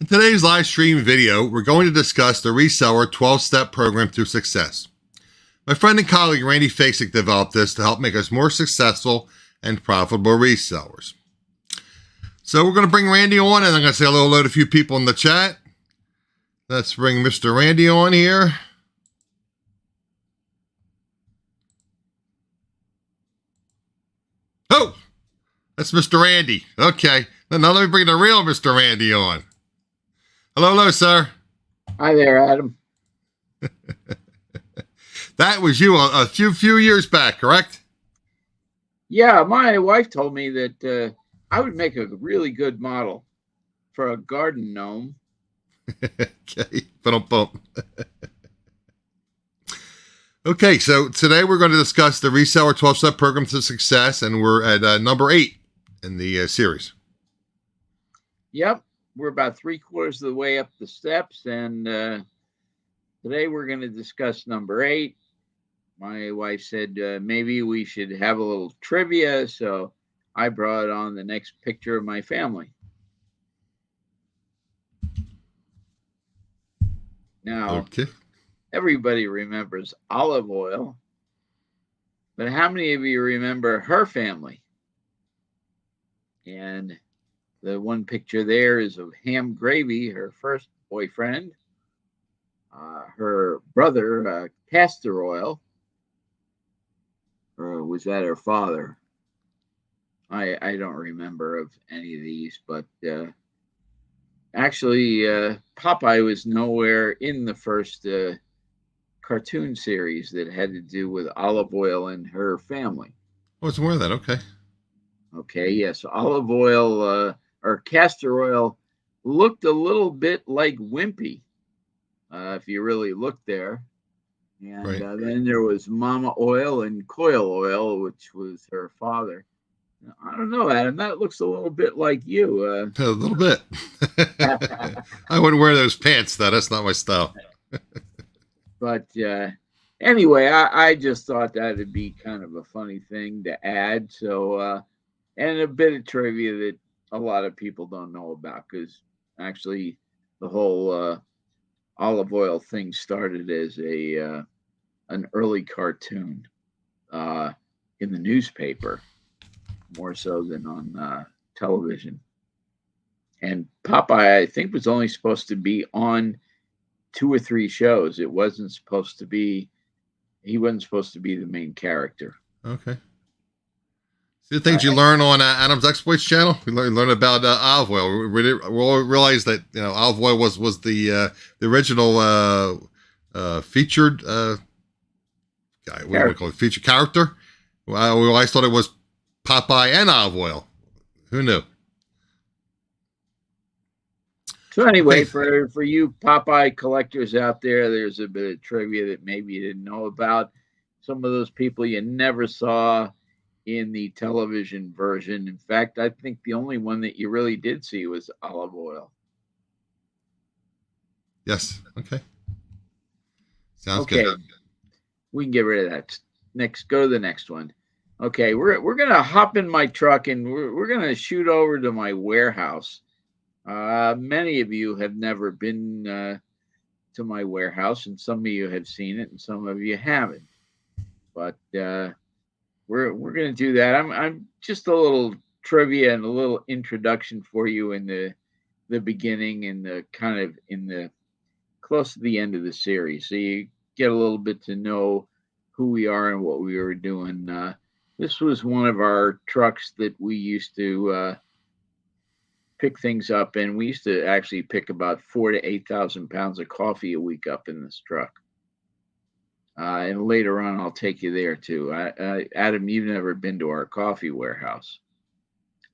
In today's live stream video, we're going to discuss the Reseller 12-step program to success. My friend and colleague Randy Fasick developed this to help make us more successful and profitable resellers. So we're going to bring Randy on, and I'm going to say hello to a few people in the chat. Let's bring Mr. Randy on here. Oh, that's Mr. Randy. Okay, now let me bring the real Mr. Randy on. Hello, sir. Hi there, Adam. That was you a few years back, correct? Yeah, my wife told me that I would make a really good model for a garden gnome. Okay, bump. Okay, so today we're going to discuss the Reseller 12-step program to success, and we're at number 8 in the series. Yep, we're about 3/4 of the way up the steps, and today we're going to discuss number 8. My wife said maybe we should have a little trivia, so I brought on the next picture of my family. Now, okay. Everybody remembers olive oil, but how many of you remember her family? And the one picture there is of Ham Gravy, her first boyfriend, her brother, Castor Oil, or was that her father? I don't remember of any of these, but actually, Popeye was nowhere in the first cartoon series that had to do with olive oil and her family. Oh, it's more of that. Okay. Okay, yes. Olive oil or castor oil looked a little bit like Wimpy, if you really look there. And Right. Then there was Mama Oil and Coil Oil, which was her father. I don't know, Adam. That looks a little bit like you. A little bit. I wouldn't wear those pants, though. That's not my style. But anyway, I just thought that would be kind of a funny thing to add. So, and a bit of trivia that a lot of people don't know about, because actually the whole olive oil thing started as an early cartoon in the newspaper, more so than on television. And Popeye, I think, was only supposed to be on 2 or 3 shows. It wasn't supposed to be, he wasn't supposed to be the main character. Okay. See the things you learn on AdamsExploits channel? We learn about olive oil. We all realize that olive oil was the original featured guy. What do we call it? Featured character. We always thought it was Popeye and olive oil. Who knew? So anyway, for you Popeye collectors out there, there's a bit of trivia that maybe you didn't know about. Some of those people you never saw in the television version. In fact, I think the only one that you really did see was olive oil. Yes. Okay. Sounds good. We can get rid of that. Next, go to the next one. Okay, we're gonna hop in my truck and we're gonna shoot over to my warehouse. Many of you have never been to my warehouse, and some of you have seen it, and some of you haven't. But we're going to do that. I'm just a little trivia and a little introduction for you in the beginning and the kind of in the close to the end of the series, so you get a little bit to know who we are and what we were doing. This was one of our trucks that we used to pick things up, and we used to actually pick about 4,000 to 8,000 pounds of coffee a week up in this truck. And later on, I'll take you there too. Adam, you've never been to our coffee warehouse.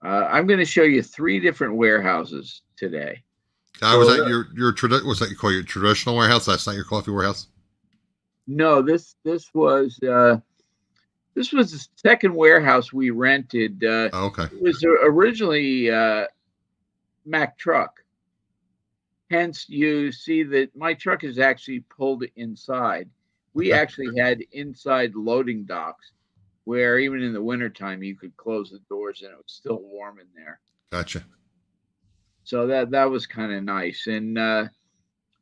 I'm going to show you 3 different warehouses today. Was that you call your traditional warehouse? That's not your coffee warehouse? No, this was the second warehouse we rented. Okay. It was originally Mack truck. Hence, you see that my truck is actually pulled inside. We actually had inside loading docks where even in the wintertime you could close the doors and it was still warm in there. Gotcha. So that was kind of nice. And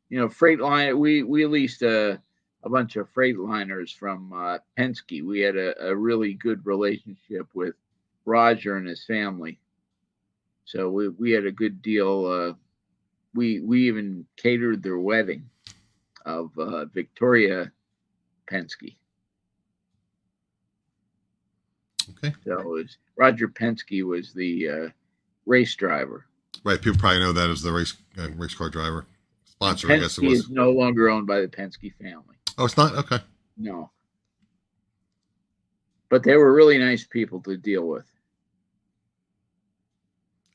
Freightliner, we leased a bunch of Freightliners from Penske. We had a really good relationship with Roger and his family, so we had a good deal. We even catered their wedding of Victoria Penske. Okay. So Roger Penske was the race driver. Right. People probably know that as the race car driver sponsor. Penske, I guess it was. is no longer owned by the Penske family. Oh, it's not? Okay. No. But they were really nice people to deal with.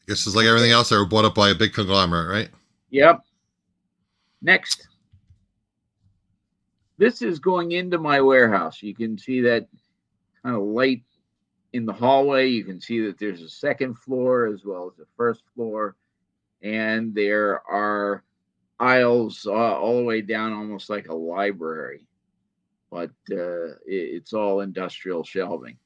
I guess it's like everything else. They were bought up by a big conglomerate, right? Yep. Next. This is going into my warehouse. You can see that kind of light in the hallway. You can see that there's a second floor as well as a first floor. And there are aisles all the way down, almost like a library. But it's all industrial shelving.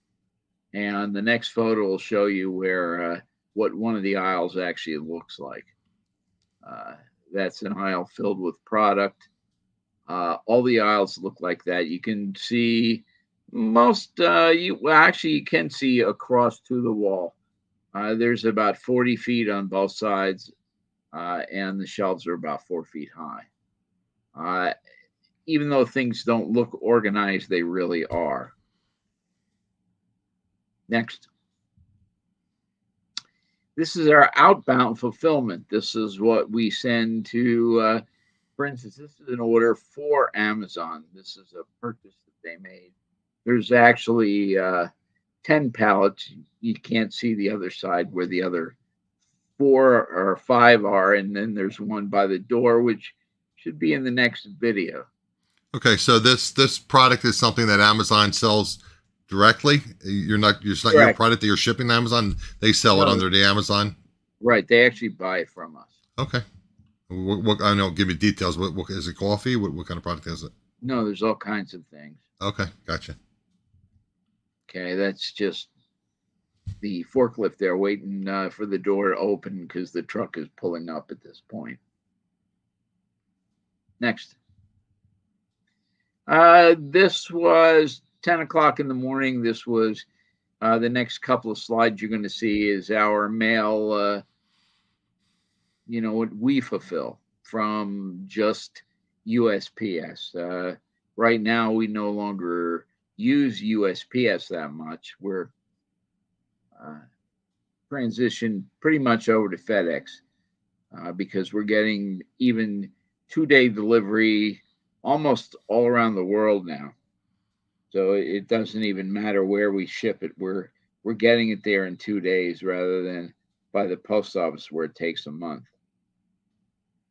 And the next photo will show you where what one of the aisles actually looks like. That's an aisle filled with product. All the aisles look like that. You can see most, you can see across to the wall. There's about 40 feet on both sides, and the shelves are about 4 feet high. Even though things don't look organized, they really are. Next. This is our outbound fulfillment. This is what we send to, for instance, this is an order for Amazon. This is a purchase that they made. There's actually 10 pallets. You can't see the other side where the other 4 or 5 are. And then there's one by the door, which should be in the next video. Okay, so this product is something that Amazon sells directly. It's not your product that you're shipping to Amazon. They sell it under the Amazon. Right, they actually buy it from us. Okay. What I know. Give me details. What is it? Coffee? What kind of product is it? No, there's all kinds of things. Okay, gotcha. Okay, that's just the forklift there waiting for the door to open because the truck is pulling up at this point. Next. This was 10 o'clock in the morning. This was the next couple of slides you're going to see is our mail, what we fulfill from just USPS. Right now, we no longer use USPS that much. We're transitioned pretty much over to FedEx because we're getting even 2-day delivery almost all around the world now. So it doesn't even matter where we ship it. We're getting it there in 2 days rather than by the post office where it takes a month.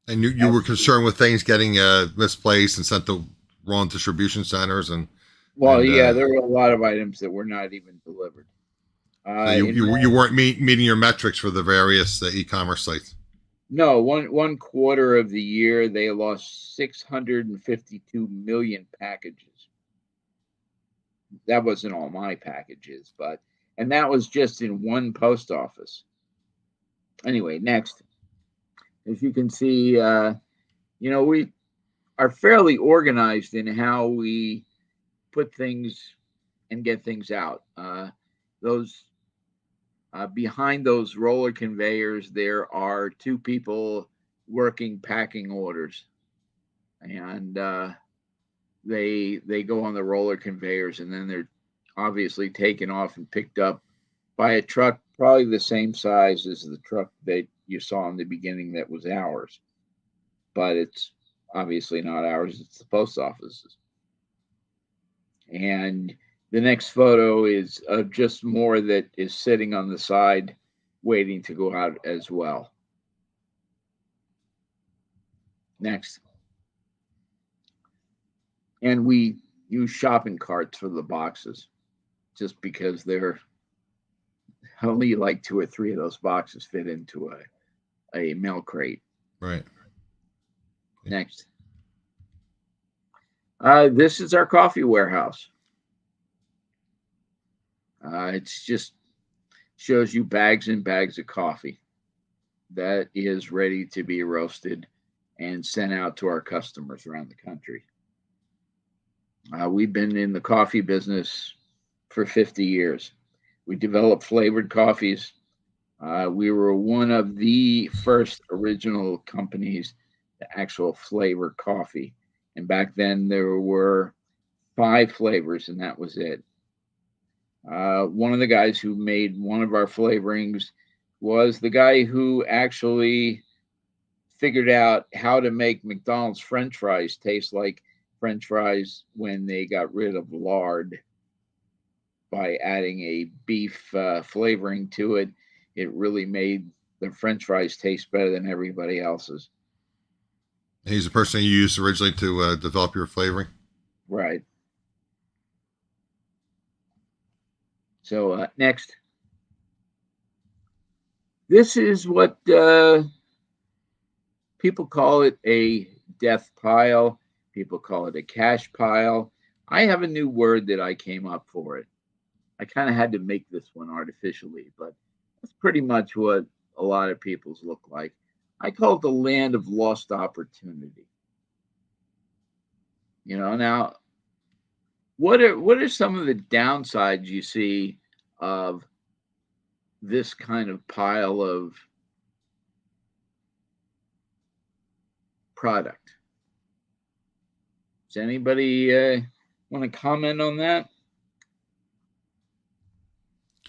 And you were concerned with things getting misplaced and sent to wrong distribution centers there were a lot of items that were not even delivered. So you weren't meeting your metrics for the various e-commerce sites. No, one quarter of the year they lost 652 million packages. That wasn't all my packages, and that was just in one post office. Anyway, next. As you can see, we are fairly organized in how we put things and get things out. Behind those roller conveyors, there are 2 people working packing orders, and they go on the roller conveyors, and then they're obviously taken off and picked up by a truck probably the same size as the truck that you saw in the beginning that was ours, but it's obviously not ours. It's the post office's. And the next photo is of just more that is sitting on the side waiting to go out as well. Next. And we use shopping carts for the boxes just because they're only like 2 or 3 of those boxes fit into a mail crate. Right. Next. This is our coffee warehouse. It's just shows you bags and bags of coffee. that is ready to be roasted and sent out to our customers around the country. We've been in the coffee business for 50 years. We developed flavored coffees. We were one of the first original companies to actual flavor coffee. And back then there were 5 flavors, and that was it. One of the guys who made one of our flavorings was the guy who actually figured out how to make McDonald's French fries taste like French fries when they got rid of lard by adding a beef flavoring to it. It really made the French fries taste better than everybody else's. He's the person you used originally to develop your flavoring? Right. So next. This is what people call it, a death pile. People call it a cash pile. I have a new word that I came up for it. I kind of had to make this one artificially, but that's pretty much what a lot of people's look like. I call it the land of lost opportunity. Now, what are some of the downsides you see of this kind of pile of product? Does anybody want to comment on that?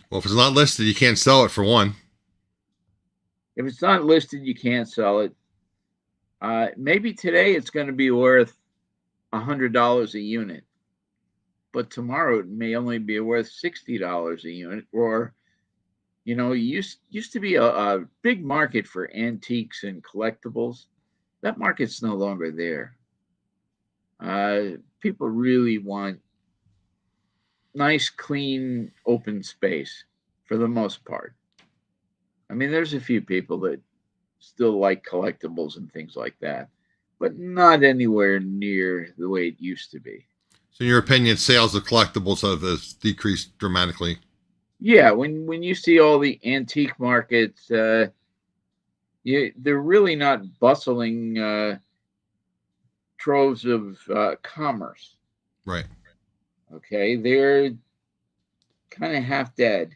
Well, if it's not listed, you can't sell it, for one. If it's not listed, you can't sell it. Maybe today it's going to be worth $100 a unit, but tomorrow it may only be worth $60 a unit. Or, used to be a big market for antiques and collectibles. That market's no longer there. People really want nice, clean, open space for the most part. I mean, there's a few people that still like collectibles and things like that, but not anywhere near the way it used to be. So in your opinion, sales of collectibles have decreased dramatically? Yeah, when you see all the antique markets, they're really not bustling troves of commerce. Right. Okay, they're kind of half dead.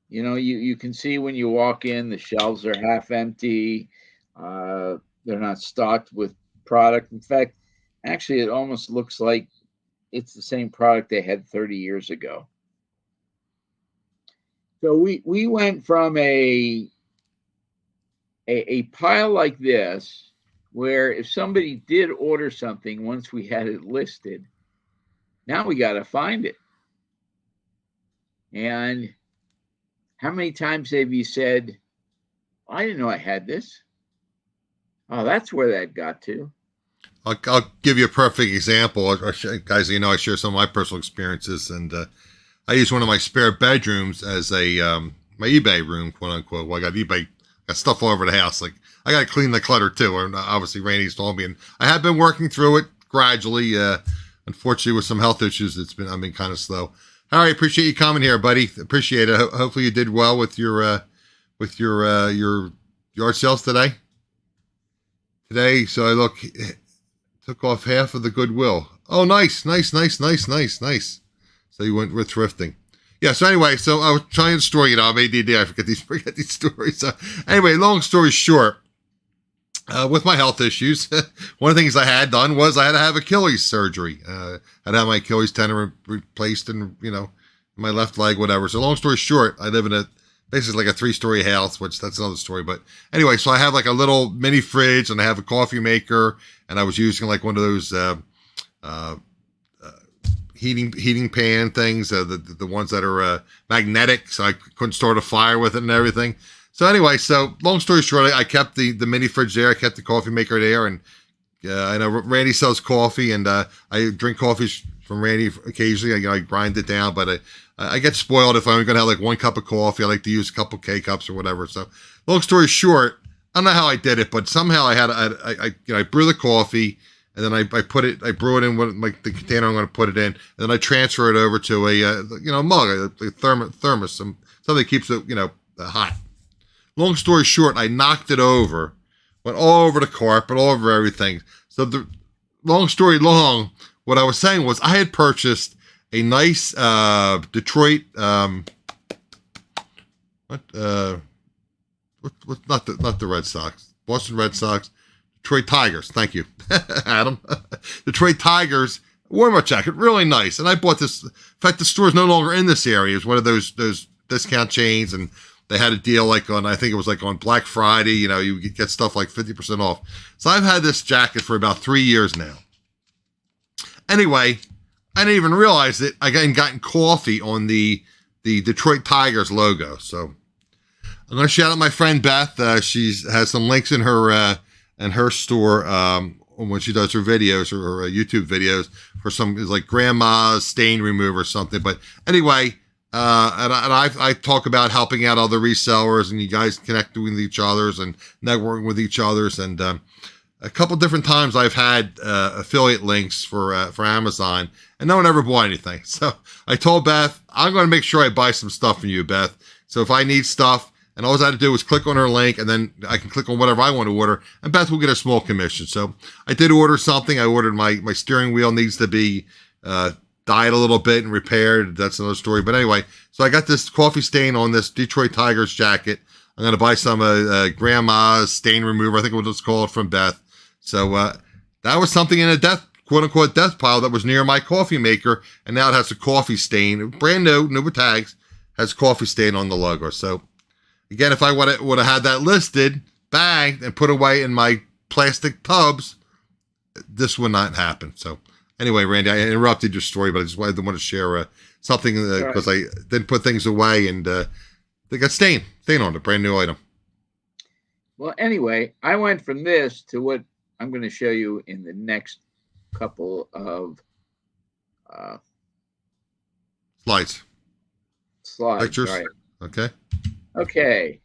You can see when you walk in, the shelves are half empty. They're not stocked with product. In fact, actually, it almost looks like it's the same product they had 30 years ago. So we went from a pile like this, where if somebody did order something once we had it listed, now we got to find it. And how many times have you said, I didn't know I had this? Oh, that's where that got to. I'll give you a perfect example. Guys, I share some of my personal experiences, and I use one of my spare bedrooms as a my eBay room, quote unquote. Well, I got stuff all over the house. Like, I got to clean the clutter too. And obviously, Randy's told me, and I have been working through it gradually. Unfortunately, with some health issues, I've been kind of slow. All right, appreciate you coming here, buddy. Appreciate it. Hopefully, you did well with your yard sales today. So I took off half of the goodwill. Oh, nice. So you went with thrifting. Yeah, so anyway, so I was trying to story, I made the idea, I forget these stories. So anyway, long story short, with my health issues, one of the things I had done was I had to have Achilles surgery. I had to have my Achilles tendon replaced in my left leg, whatever. So long story short, I live in basically like a 3-story house, which that's another story. But anyway, so I have like a little mini fridge, and I have a coffee maker, and I was using like one of those heating pan things, the ones that are magnetic, so I couldn't start a fire with it and everything. So anyway, so long story short, I kept the mini fridge there. I kept the coffee maker there, and I know Randy sells coffee, and I drink coffees from Randy occasionally. I grind it down, but I get spoiled if I'm going to have like 1 cup of coffee. I like to use a couple K cups or whatever. So long story short, I don't know how I did it, but somehow I brew the coffee, and then I brew it in the container I'm going to put it in, and then I transfer it over to a mug, a thermos, something that keeps it hot. Long story short, I knocked it over, went all over the carpet, all over everything. So the long story long, what I was saying was I had purchased a nice Detroit not the Red Sox, Boston Red Sox, Detroit Tigers. Thank you, Adam. Detroit Tigers warm-up jacket, really nice. And I bought this. In fact, the store is no longer in this area. It's one of those discount chains, and they had a deal like on, I think it was like on Black Friday. You know, you get stuff like 50% off. So I've had this jacket for about 3 years now. Anyway, I didn't even realize it. I gotten coffee on the Detroit Tigers logo. So I'm going to shout out my friend Beth. She has some links in her store when she does her videos or her YouTube videos for some like grandma's stain remover or something. But anyway, and I talk about helping out other resellers, and you guys connecting with each others and networking with each others. And a couple different times I've had affiliate links for Amazon, and no one ever bought anything. So I told Beth, I'm going to make sure I buy some stuff from you, Beth. So if I need stuff, and all I had to do was click on her link, and then I can click on whatever I want to order, and Beth will get a small commission. So I did order something. I ordered my steering wheel needs to be dyed a little bit and repaired. That's another story. But anyway, so I got this coffee stain on this Detroit Tigers jacket. I'm going to buy some grandma's stain remover, I think it was called, from Beth. So that was something in a quote-unquote death pile that was near my coffee maker, and now it has a coffee stain, brand new with tags, has a coffee stain on the logo. So again, if I would have had that listed, bagged, and put away in my plastic tubs, this would not happen. So anyway, Randy, I interrupted your story, but I just wanted to share something because I didn't put things away, and they got stain on it, brand new item. Well, anyway, I went from this to what I'm going to show you in the next couple of slides. Pictures. Right. Okay.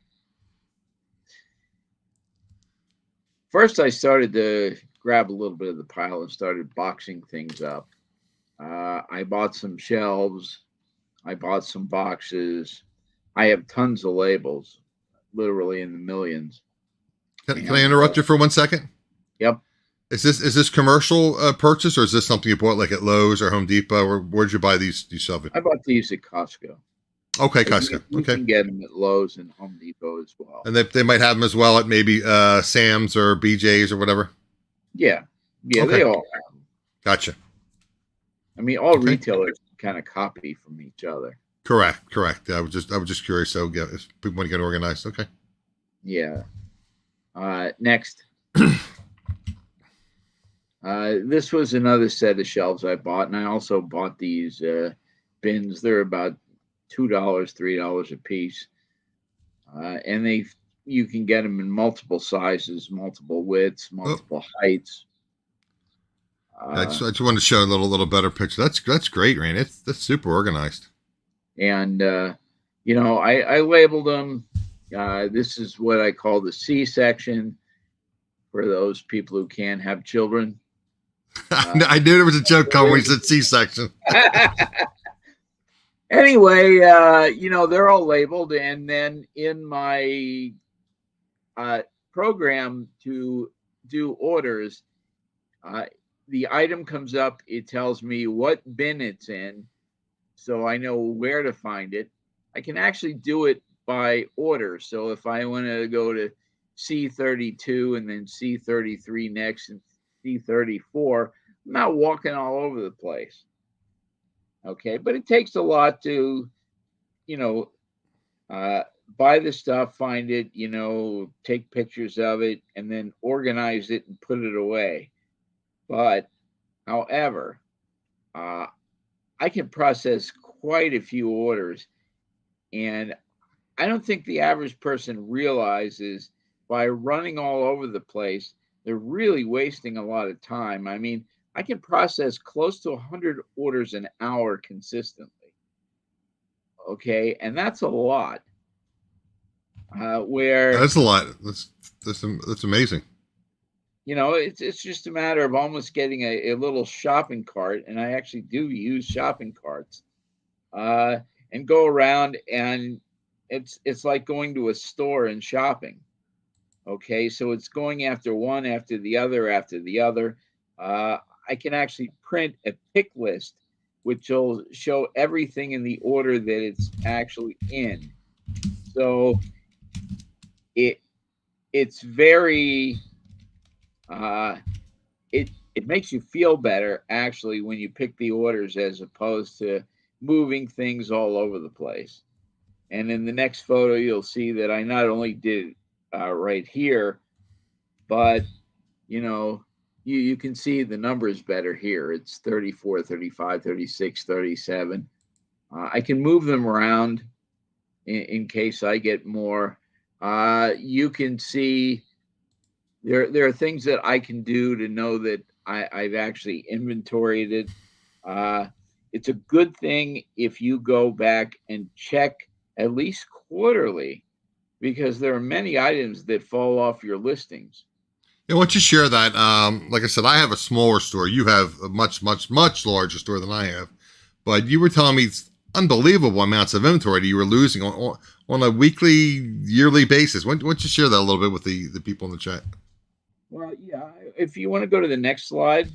First, I started to grab a little bit of the pile and started boxing things up. I bought some shelves. I bought some boxes. I have tons of labels, literally in the millions. Can I interrupt you for 1 second? Yep. Is this commercial purchase, or is this something you bought like at Lowe's or Home Depot, or where'd you buy these shelves? I bought these at Costco. Okay, Costco. You can get them at Lowe's and Home Depot as well. And they might have them as well at maybe Sam's or BJ's or whatever. Yeah, okay. They all have them. Gotcha. I mean, all retailers kind of copy from each other. Correct. I was just curious. So yeah, if people want to get organized, okay. Yeah. Next. This was another set of shelves I bought, and I also bought these bins. They're about $2, $3 a piece, and you can get them in multiple sizes, multiple widths, multiple heights. I just wanted to show a little better picture. That's great, Randy. That's super organized. And I labeled them. This is what I call the C section for those people who can't have children. I knew there was a joke coming when you said C section. Anyway, they're all labeled, and then in my program to do orders, the item comes up. It tells me what bin it's in, so I know where to find it. I can actually do it by order. So if I want to go to C32 and then C33 next and C34, I'm not walking all over the place. Okay, but it takes a lot to, buy the stuff, find it, take pictures of it, and then organize it and put it away. But, however, I can process quite a few orders, and I don't think the average person realizes by running all over the place, they're really wasting a lot of time. I mean, I can process close to 100 orders an hour consistently. Okay, and that's a lot. That's a lot. That's amazing. It's just a matter of almost getting a little shopping cart, and I actually do use shopping carts, and go around and it's like going to a store and shopping. Okay, so it's going after one after the other after the other. Uh, I can actually print a pick list, which will show everything in the order that it's actually in. So it it's very uh, it makes you feel better actually when you pick the orders as opposed to moving things all over the place. And in the next photo, you'll see that I not only did right here, but you know, you can see the numbers better here. It's 34, 35, 36, 37. I can move them around in case I get more. You can see there are things that I can do to know that I've actually inventoried it. Uh, it's a good thing if you go back and check at least quarterly because there are many items that fall off your listings. Yeah, why don't you share that? Like I said, I have a smaller store. You have a much, much, much larger store than I have. But you were telling me it's unbelievable amounts of inventory that you were losing on a weekly, yearly basis. Why don't you share that a little bit with the people in the chat? Well, yeah, if you want to go to the next slide.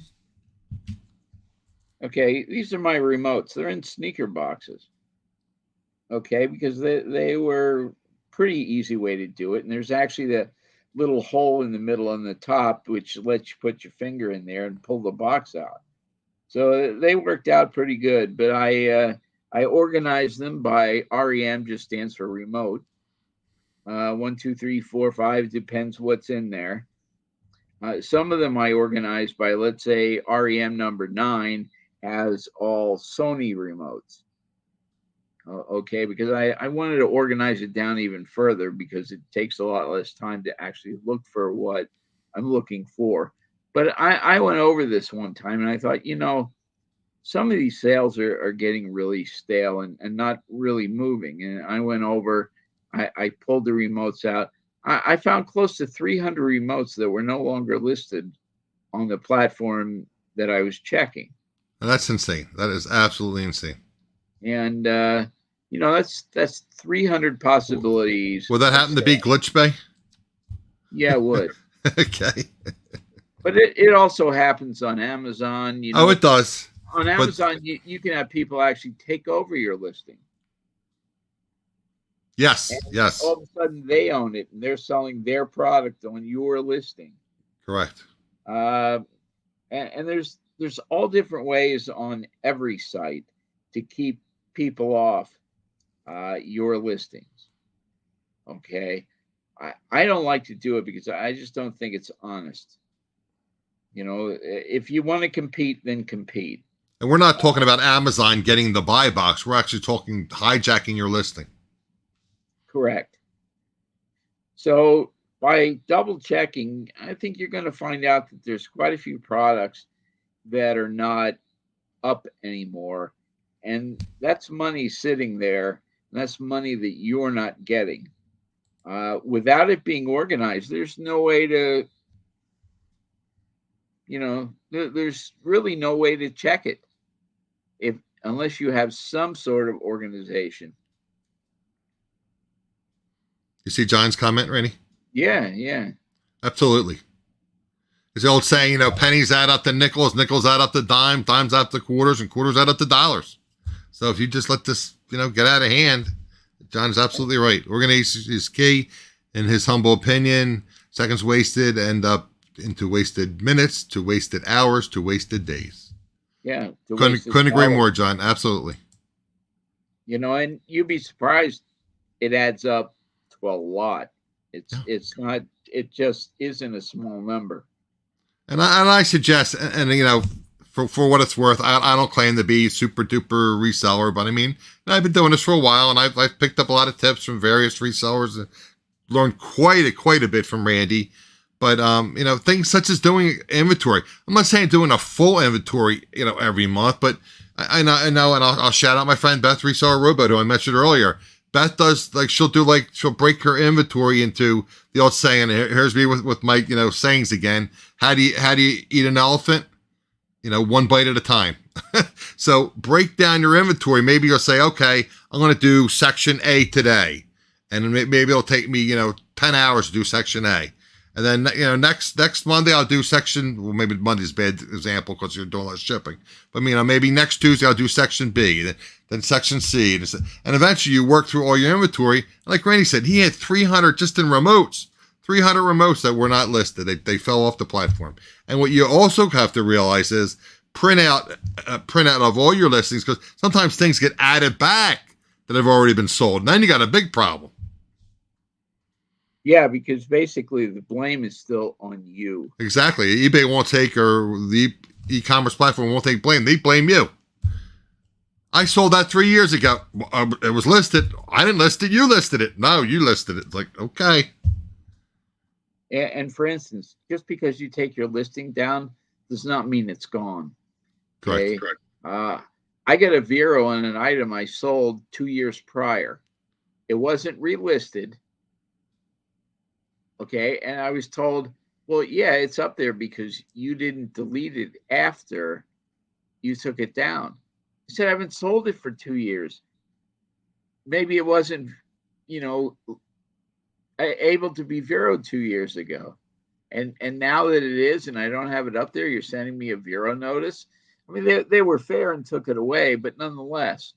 Okay, these are my remotes. They're in sneaker boxes. Okay, because they were pretty easy way to do it. And there's actually the little hole in the middle on the top, which lets you put your finger in there and pull the box out. So they worked out pretty good. But I organized them by REM, just stands for remote. 1, 2, 3, 4, 5 depends what's in there. Some of them I organized by, let's say, REM number 9 has all Sony remotes. Okay, because I wanted to organize it down even further because it takes a lot less time to actually look for what I'm looking for. But I went over this one time and I thought, some of these sales are getting really stale and not really moving. And I went over, I pulled the remotes out. I found close to 300 remotes that were no longer listed on the platform that I was checking. And that's insane. That is absolutely insane. And that's 300 possibilities. Would that happen to be Glitch Bay? Yeah, it would. Okay. But it also happens on Amazon. Oh, it does. On Amazon, you can have people actually take over your listing. Yes, and yes. All of a sudden, they own it, and they're selling their product on your listing. Correct. And there's all different ways on every site to keep people off your listings. Okay. I don't like to do it because I just don't think it's honest. If you want to compete, then compete. And we're not talking about Amazon getting the buy box. We're actually talking hijacking your listing. Correct. So by double checking, I think you're going to find out that there's quite a few products that are not up anymore. And that's money sitting there. And that's money that you're not getting. Without it being organized, there's no way to, there's really no way to check it unless you have some sort of organization. You see John's comment, Randy? Yeah. Absolutely. It's the old saying, pennies add up to nickels, nickels add up to dimes, dimes add up to quarters, and quarters add up to dollars. So if you just let this, get out of hand, John's absolutely right. Organization is key, in his humble opinion. Seconds wasted end up into wasted minutes, to wasted hours, to wasted days. Yeah. Couldn't agree more, John. Absolutely. And you'd be surprised. It adds up to a lot. It's not. It just isn't a small number. And I suggest, and for what it's worth, I don't claim to be super duper reseller, but I mean, I've been doing this for a while, and I've picked up a lot of tips from various resellers and learned quite a bit from Randy. But things such as doing inventory. I'm not saying doing a full inventory, every month, but I know, and I'll shout out my friend Beth Reseller Robot, who I mentioned earlier. Beth does she'll break her inventory into the old saying. Here's me with my sayings again. How do you eat an elephant? One bite at a time. So break down your inventory. Maybe you'll say, okay, I'm going to do section A today. and maybe it'll take me 10 hours to do section A. And then next Monday I'll do section. Well, maybe Monday's a bad example because you're doing less shipping. But maybe next Tuesday I'll do section B, then section C, and eventually you work through all your inventory. Like Randy said, he had 300 just in remotes, 300 remotes that were not listed. They fell off the platform. And what you also have to realize is print out of all your listings, because sometimes things get added back that have already been sold. And then you got a big problem. Yeah, because basically the blame is still on you. Exactly. eBay won't take, or the e-commerce platform won't take blame. They blame you. I sold that 3 years ago. It was listed. I didn't list it. You listed it. No, you listed it. It's like, okay. And for instance, just because you take your listing down does not mean it's gone. Okay? Correct. I got a Vero on an item I sold 2 years prior. It wasn't relisted. Okay. And I was told, well, yeah, it's up there because you didn't delete it after you took it down. I said, I haven't sold it for 2 years. Maybe it wasn't, able to be Vero 2 years ago. And now that it is, and I don't have it up there, you're sending me a Vero notice. I mean, they were fair and took it away, but nonetheless,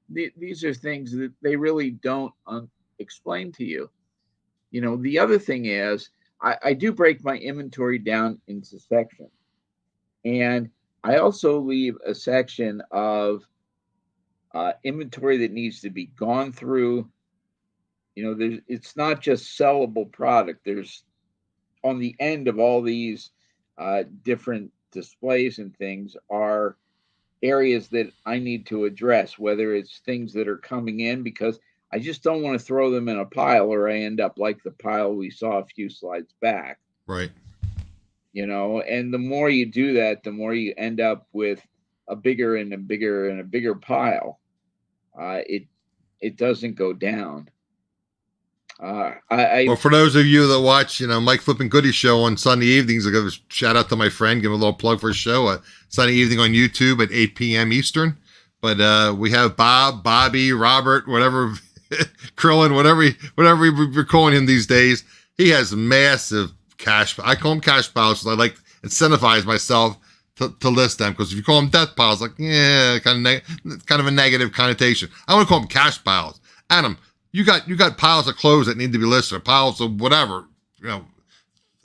these are things that they really don't explain to you. The other thing is I do break my inventory down into sections. And I also leave a section of inventory that needs to be gone through. It's not just sellable product. There's on the end of all these different displays and things are areas that I need to address, whether it's things that are coming in, because I just don't want to throw them in a pile or I end up like the pile we saw a few slides back. Right. And the more you do that, the more you end up with a bigger and a bigger and a bigger pile. It doesn't go down. Well, for those of you that watch, Mike Flippin' Goody show on Sunday evenings, I'll give a shout out to my friend, give him a little plug for his show, Sunday evening on YouTube at 8 p.m. Eastern. But we have Bob, Bobby, Robert, whatever, Krillin, whatever we're calling him these days. He has massive cash. I call them cash piles because I like to incentivize myself to list them. Because if you call them death piles, like, yeah, kind of a negative connotation. I want to call them cash piles. Adam, you got piles of clothes that need to be listed, or piles of whatever,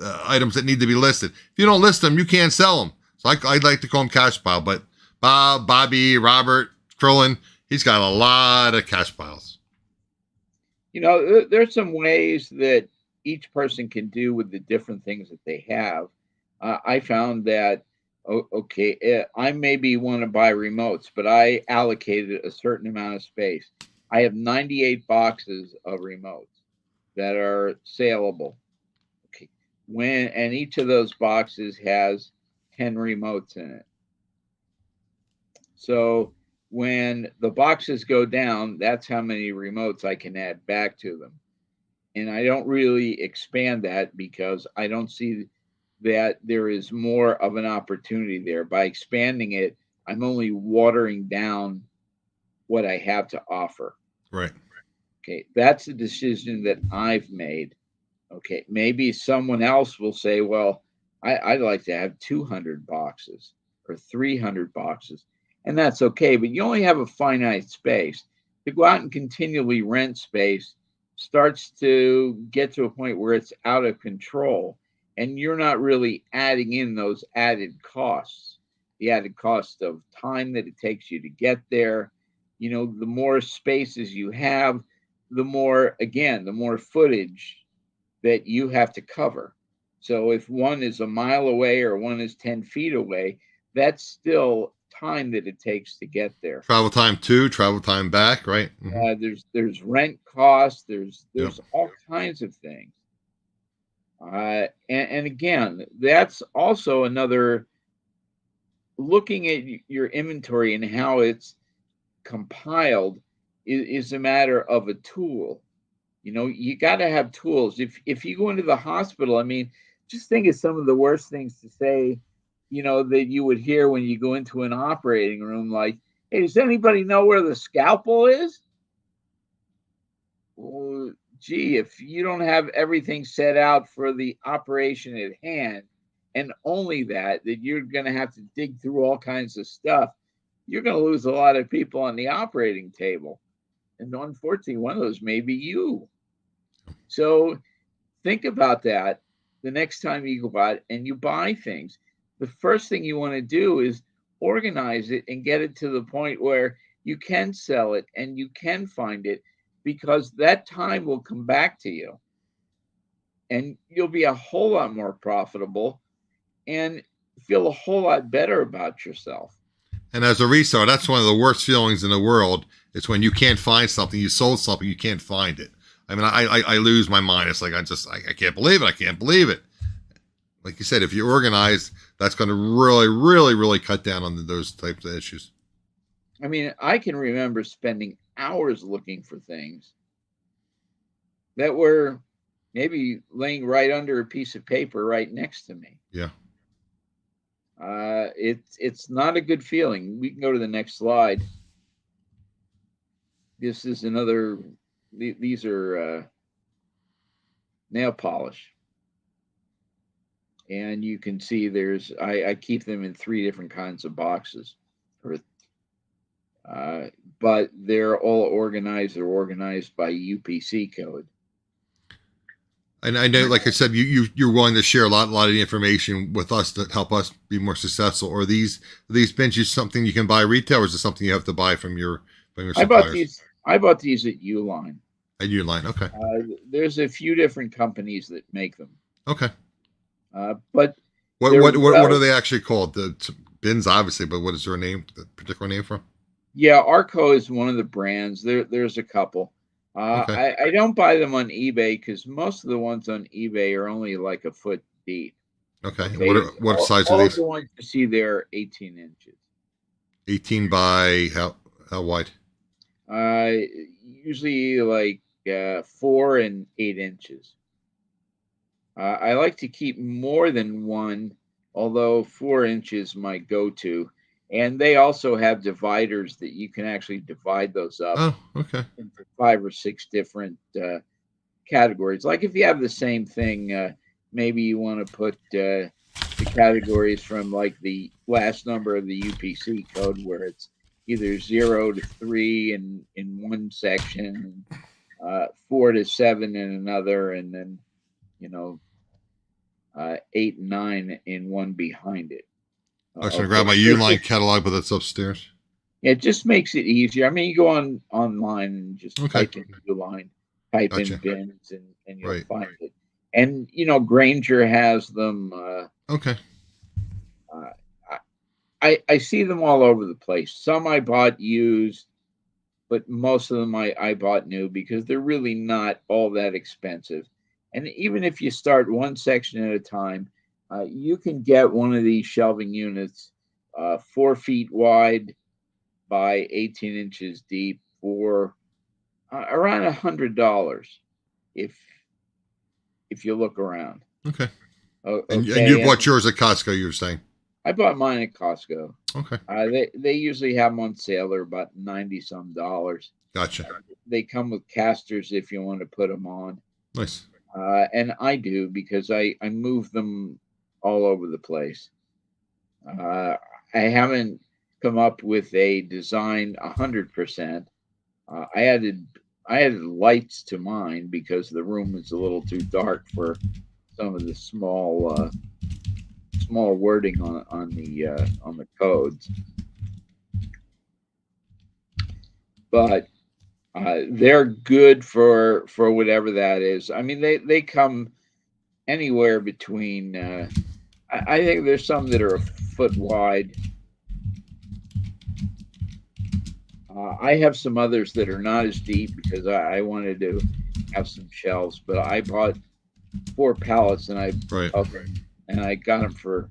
items that need to be listed. If you don't list them, you can't sell them. So I'd like to call them cash pile. But Bob, Bobby, Robert, Krillin, he's got a lot of cash piles. There's some ways that each person can do with the different things that they have. I found that, I maybe want to buy remotes, but I allocated a certain amount of space. I have 98 boxes of remotes that are saleable. Okay. And each of those boxes has 10 remotes in it. So when the boxes go down, that's how many remotes I can add back to them. And I don't really expand that because I don't see that there is more of an opportunity there. By expanding it, I'm only watering down what I have to offer. Right. Okay. That's a decision that I've made. Okay. Maybe someone else will say, well, I'd like to have 200 boxes or 300 boxes. And that's okay. But you only have a finite space. To go out and continually rent space starts to get to a point where it's out of control. And you're not really adding in those added costs, the added cost of time that it takes you to get there. The more spaces you have, the more footage that you have to cover. So if one is a mile away or one is 10 feet away, that's still time that it takes to get there. Travel time too, travel time back, right? Mm-hmm. There's rent costs, there's all kinds of things. And again, that's also another, looking at your inventory and how it's compiled is a matter of a tool. You got to have tools. If you go into the hospital, I mean, just think of some of the worst things to say, that you would hear when you go into an operating room, like, hey, does anybody know where the scalpel is? Well, gee, if you don't have everything set out for the operation at hand, and only that you're going to have to dig through all kinds of stuff, you're going to lose a lot of people on the operating table. And unfortunately, one of those may be you. So think about that the next time you go out and you buy things. The first thing you want to do is organize it and get it to the point where you can sell it and you can find it, because that time will come back to you and you'll be a whole lot more profitable and feel a whole lot better about yourself. And as a reseller, that's one of the worst feelings in the world. It's when you can't find something, you sold something, you can't find it. I mean, I lose my mind. It's like, I can't believe it. I can't believe it. Like you said, if you're organized, that's going to really, really, really cut down on those types of issues. I mean, I can remember spending hours looking for things that were maybe laying right under a piece of paper right next to me. Yeah. It's not a good feeling. We can go to the next slide. This is another. These are nail polish, and you can see there's. I keep them in 3 different kinds of boxes, but they're all organized. They're organized by UPC code. And I know, like I said, you're willing to share a lot of the information with us to help us be more successful. Or these bins something you can buy retail, or is it something you have to buy from your suppliers? I bought these at Uline. At Uline, okay. There's a few different companies that make them. Okay. But what are they actually called? The bins, obviously, but what is their name? The particular name from? Yeah, Arco is one of the brands. There's a couple. Okay. I don't buy them on eBay because most of the ones on eBay are only like a foot deep. Okay. What size are these? All the ones you see there are 18 inches. 18 by how wide? Usually like 4 and 8 inches. I like to keep more than one, although 4 inches my go-to. And they also have dividers that you can actually divide those up. Oh, okay. Into 5 or 6 different categories. Like if you have the same thing, maybe you want to put the categories from like the last number of the UPC code, where it's either 0 to 3 in one section, 4 to 7 in another, and then 8 and 9 in one behind it. I'm going to grab my Uline catalog, but that's upstairs. Yeah, it just makes it easier. I mean, you go online and just type in Uline, type in bins, and you'll find it. And Granger has them. Okay. I see them all over the place. Some I bought used, but most of them I bought new because they're really not all that expensive. And even if you start one section at a time, you can get one of these shelving units 4 feet wide by 18 inches deep for around $100 if you look around. Okay. And you bought yours at Costco, you were saying? I bought mine at Costco. Okay. They usually have them on sale. They're about $90-some. Gotcha. They come with casters if you want to put them on. Nice. And I do because I move them all over the place. I haven't come up with a design 100%. I added lights to mine because the room was a little too dark for some of the small wording on the codes. But they're good for whatever that is. I mean, they come anywhere between. I think there's some that are a foot wide. I have some others that are not as deep because I wanted to have some shelves. But I bought 4 pallets and I got them for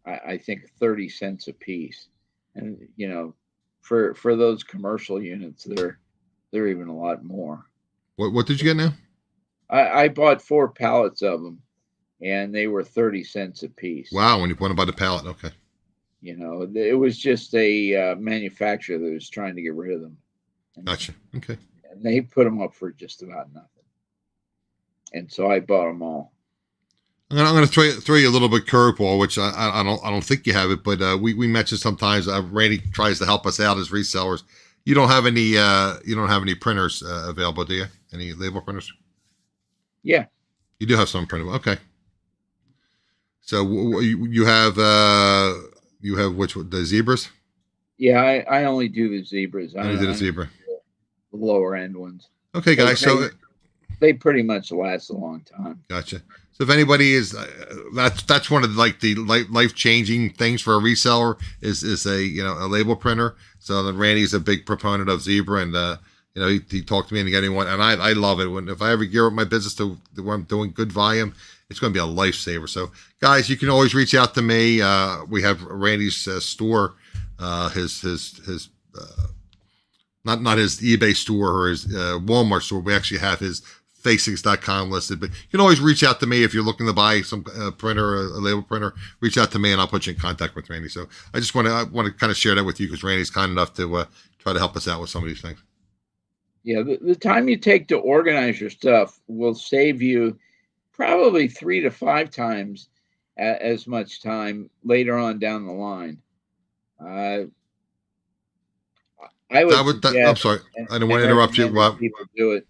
I think 30 cents a piece. And for those commercial units, they're even a lot more. What did you get now? I bought 4 pallets of them, and they were 30 cents a piece. Wow, when you bought them by the pallet, okay. It was just a manufacturer that was trying to get rid of them. Gotcha. Okay. And they put them up for just about nothing. and so I bought them all. I'm going to throw you a little bit curveball, which I don't think you have it, but we mentioned sometimes Randy tries to help us out as resellers. You don't have any printers available, do you? Any label printers? Yeah. You do have some printable. Okay. So you have which one, the zebras? Yeah, I only do the zebras. I did a I zebra. don't do the lower end ones. Okay, guys. They pretty much last a long time. Gotcha. So if anybody is, that's one of the life changing things for a reseller is a a label printer. So then Randy's a big proponent of Zebra, and he talked to me and getting one, and I love it. If I ever gear up my business to where I'm doing good volume, it's going to be a lifesaver. So guys, you can always reach out to me. We have Randy's store, his not his eBay store or his Walmart store. We actually have his facings.com listed, but you can always reach out to me if you're looking to buy some printer, a label printer. Reach out to me and I'll put you in contact with Randy. So I just want to kind of share that with you because Randy's kind enough to try to help us out with some of these things. Yeah, the time you take to organize your stuff will save you probably 3 to 5 times as much time later on down the line. I would I'm sorry, I didn't want to interrupt you. People do it.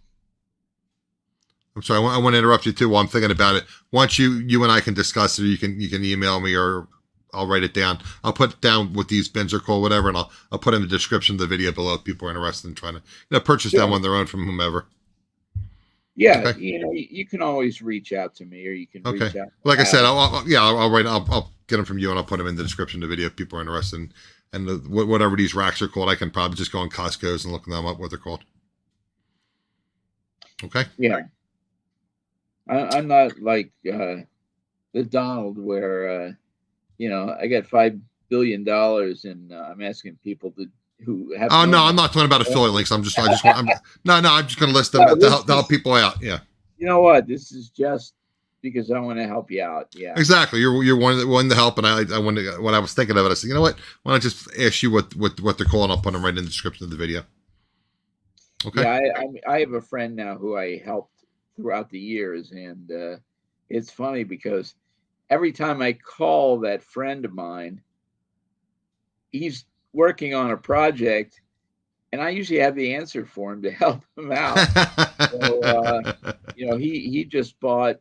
I'm sorry, I want to interrupt you too while I'm thinking about it. Once you and I can discuss it, you can email me or I'll write it down. I'll put down what these bins are called, whatever, and I'll put in the description of the video below if people are interested in trying to purchase them on their own from whomever. Yeah, okay. You can always reach out to me, or you can reach out. Like I said, I'll get them from you, and I'll put them in the description of the video if people are interested. And whatever these racks are called, I can probably just go on Costco's and look them up what they're called. Okay. Yeah. I'm not like the Donald where I got $5 billion and I'm asking people who have. Oh no, I'm not talking about affiliate links. I'm just going to list them to help people out. Yeah. You know what? This is just because I want to help you out. Yeah. Exactly. You're one to help, and I wanted, when I was thinking of it, I said, you know what? Why don't I just ask you what they're calling? I'll put them right in the description of the video. Okay. Yeah, I have a friend now who I helped throughout the years, and it's funny because every time I call that friend of mine, he's working on a project, and I usually have the answer for him to help him out. So, he just bought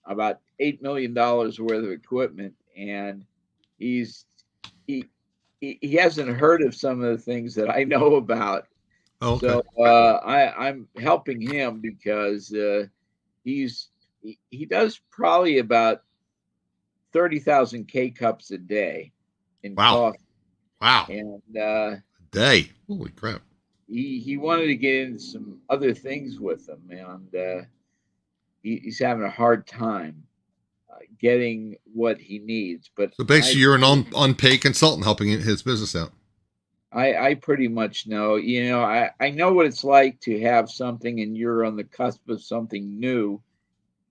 about $8 million worth of equipment, and he hasn't heard of some of the things that I know about. Okay. So I'm helping him because he does probably about 30,000 K-cups a day in coffee. Wow. And a day. Holy crap. He wanted to get into some other things with them, and he's having a hard time getting what he needs. But so basically, you're an unpaid consultant helping his business out. I pretty much know. I know what it's like to have something and you're on the cusp of something new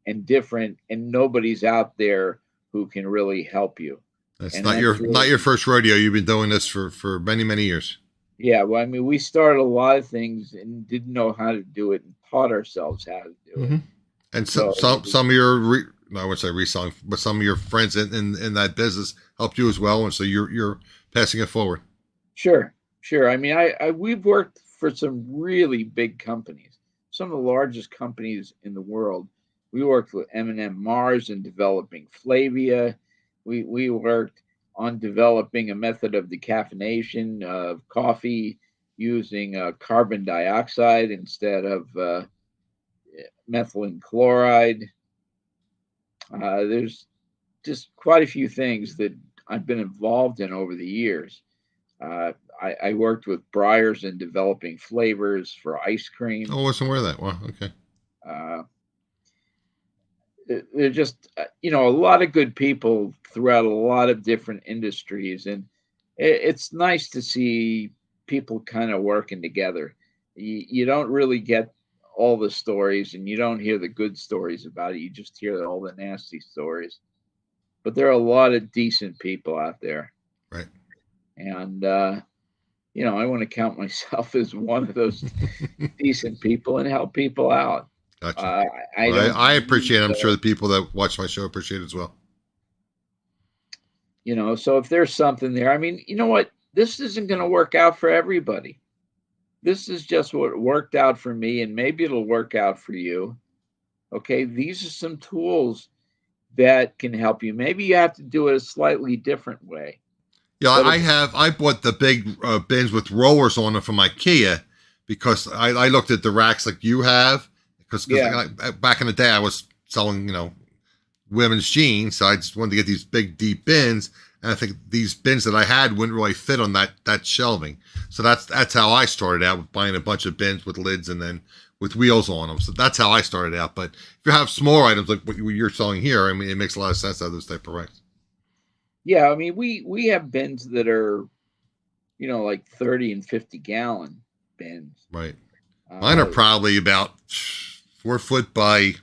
and different, and nobody's out there who can really help you. That's not your first rodeo. You've been doing this for many, many years. Yeah, well, I mean, we started a lot of things and didn't know how to do it and taught ourselves how to do it. And some of your I wouldn't say reselling, but some of your friends in that business helped you as well, and so you're passing it forward. Sure. I mean, we've worked for some really big companies, some of the largest companies in the world. We worked with M&M Mars in developing Flavia. We worked on developing a method of decaffeination of coffee using carbon dioxide instead of methylene chloride. There's just quite a few things that I've been involved in over the years. I worked with Breyers in developing flavors for ice cream. Oh, I wasn't aware of that. Wow, okay. They're just, a lot of good people throughout a lot of different industries. And it's nice to see people kind of working together. You don't really get all the stories, and you don't hear the good stories about it. You just hear all the nasty stories. But there are a lot of decent people out there. Right. And, I want to count myself as one of those decent people and help people out. Gotcha. I Well, don't. I appreciate it. I'm sure uh, the people that watch my show appreciate it as well. So if there's something there, I mean, you know what? This isn't going to work out for everybody. This is just what worked out for me, and maybe it'll work out for you. Okay, these are some tools that can help you. Maybe you have to do it a slightly different way. Yeah, But I bought the big bins with rollers on them from IKEA because I looked at the racks like you have because yeah, back in the day I was selling women's jeans, so I just wanted to get these big deep bins, and I think these bins that I had wouldn't really fit on that shelving. So that's how I started out, with buying a bunch of bins with lids and then with wheels on them. So that's how I started out. But if you have small items like what you're selling here, I mean, it makes a lot of sense to have those type of racks. yeah. I mean, we have bins that are like 30 and 50-gallon bins. Right. Mine are Uh, probably about 4 foot by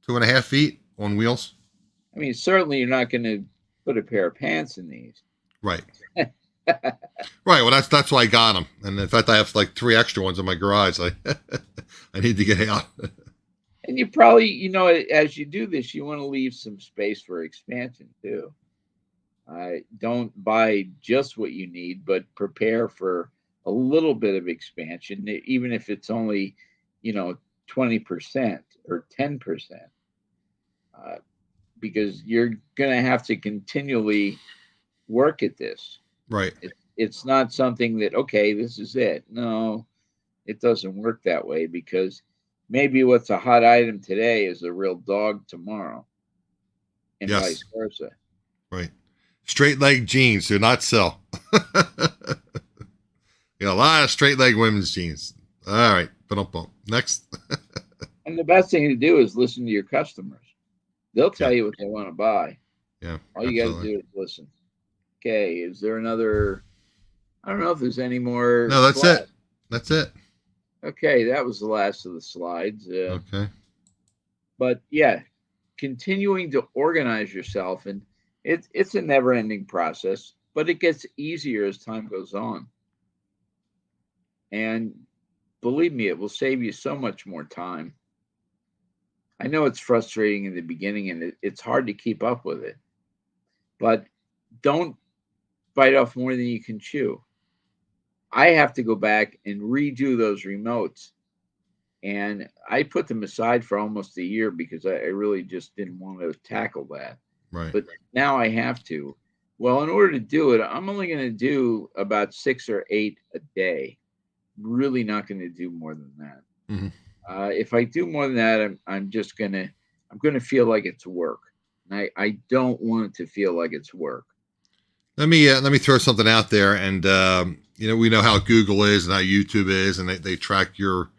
2.5 feet on wheels. I mean, certainly you're not going to put a pair of pants in these. Right. Right. Well, that's why I got them, and in fact, I have like 3 extra ones in my garage. I need to get out. And you probably, as you do this, you want to leave some space for expansion too. Don't buy just what you need, but prepare for a little bit of expansion, even if it's only, 20% or 10%, because you're going to have to continually work at this. Right. It's not something that, okay, this is it. No, it doesn't work that way, because maybe what's a hot item today is a real dog tomorrow, and Yes. vice versa. Right. Straight leg jeans do not sell. A lot of straight leg women's jeans. All right. Bump. Next. And the best thing to do is listen to your customers. They'll tell Yeah. you what they want to buy. Yeah. All you got to do is listen. Okay, is there another? I don't know if there's any more. No, that's slides. it. That's it. Okay, that was the last of the slides. Okay. But yeah, continuing to organize yourself, and it's a never-ending process, but it gets easier as time goes on. And believe me, it will save you so much more time. I know it's frustrating in the beginning, and it's hard to keep up with it, but don't bite off more than you can chew. I have to go back and redo those remotes, and I put them aside for almost a year because I really just didn't want to tackle that. Right. But now I have to. Well, in order to do it, I'm only going to do about 6 or 8 a day. Really not going to do more than that. Mm-hmm. If I do more than that, I'm just gonna feel like it's work. And I don't want it to feel like it's work. Let me throw something out there, and we know how Google is and how YouTube is, and they track your